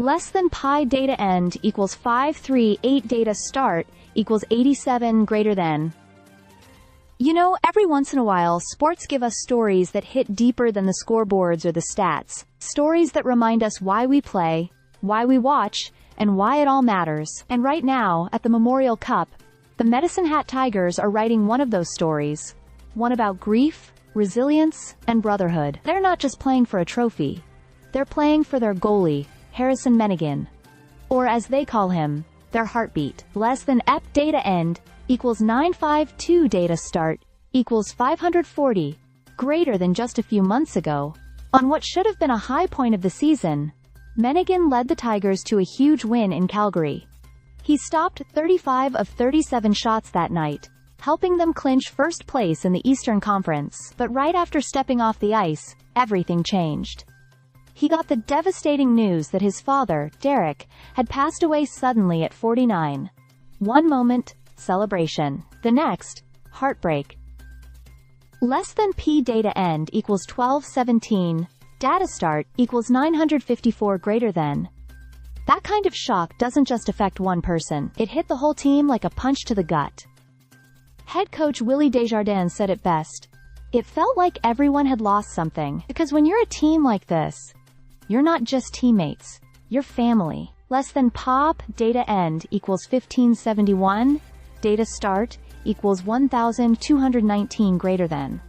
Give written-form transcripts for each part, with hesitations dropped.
Less than pi data end equals 538 data start equals 87 greater than. You know, every once in a while, sports give us stories that hit deeper than the scoreboards or the stats. Stories that remind us why we play, why we watch, and why it all matters. And right now, at the Memorial Cup, the Medicine Hat Tigers are writing one of those stories. One about grief, resilience, and brotherhood. They're not just playing for a trophy. They're playing for their goalie, Harrison Menegin. Or as they call him, their heartbeat. Less than EP data end equals 952 data start equals 540, greater than just a few months ago. On what should have been a high point of the season, Menegin led the Tigers to a huge win in Calgary. He stopped 35 of 37 shots that night, helping them clinch first place in the Eastern Conference. But right after stepping off the ice, everything changed. He got the devastating news that his father, Derek, had passed away suddenly at 49. One moment, celebration. The next, heartbreak. Less than P data end equals 1217. Data start equals 954 greater than. That kind of shock doesn't just affect one person. It hit the whole team like a punch to the gut. Head coach Willie Desjardins said it best. It felt like everyone had lost something. Because when you're a team like this, you're not just teammates. You're family. Less than pop data end equals 1571. Data start equals 1219 greater than.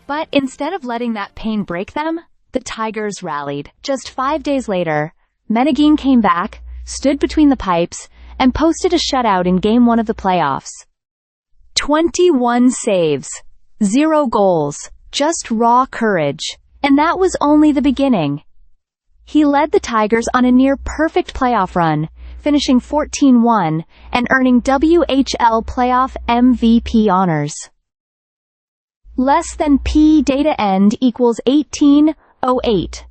But instead of letting that pain break them, the Tigers rallied. Just 5 days later, Menegin came back, stood between the pipes, and posted a shutout in Game 1 of the playoffs. 21 saves, 0 goals, just raw courage. And that was only the beginning. He led the Tigers on a near-perfect playoff run, finishing 14-1 and earning WHL playoff MVP honors. Less than P data end equals 1808.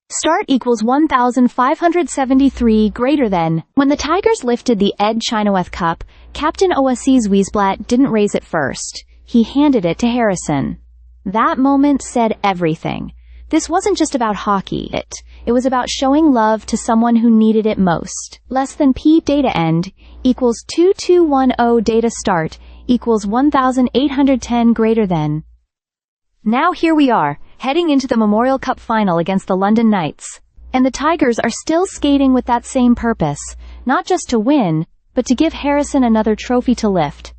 Start equals 1573 greater than. When the Tigers lifted the Ed Chynoweth Cup, Captain OSC's Wiesblatt didn't raise it first. He handed it to Harrison. That moment said everything. This wasn't just about hockey. It was about showing love to someone who needed it most. Less than P data end equals 2210 data start equals 1810 greater than. Now here we are, heading into the Memorial Cup final against the London Knights. And the Tigers are still skating with that same purpose, not just to win, but to give Harrison another trophy to lift.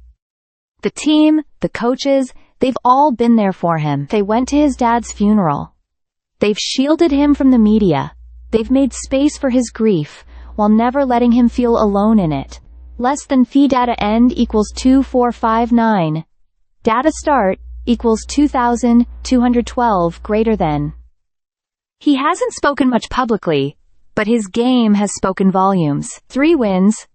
The team, the coaches, they've all been there for him. They went to his dad's funeral. They've shielded him from the media. They've made space for his grief, while never letting him feel alone in it. Less than phi data end equals 2459. Data start equals 2212 greater than. He hasn't spoken much publicly, but his game has spoken volumes. 3 wins,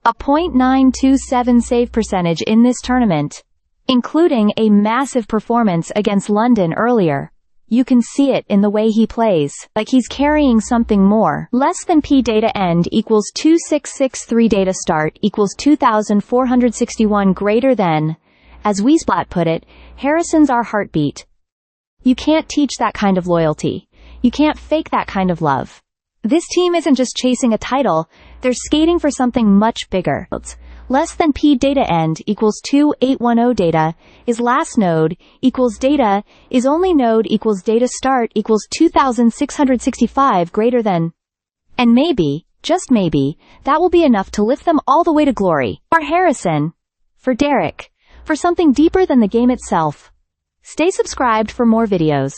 a .927 save percentage in this tournament, including a massive performance against London earlier. You can see it in the way he plays, like he's carrying something more. Less than P data end equals 2663 data start equals 2461 greater than. As Wiesblatt put it, Harrison's our heartbeat. You can't teach that kind of loyalty. You can't fake that kind of love. This team isn't just chasing a title, they're skating for something much bigger. Less than P data end equals 2810 data is last node equals data is only node equals data start equals 2665 greater than. And maybe, just maybe, that will be enough to lift them all the way to glory. For Harrison. For Derek. For something deeper than the game itself. Stay subscribed for more videos.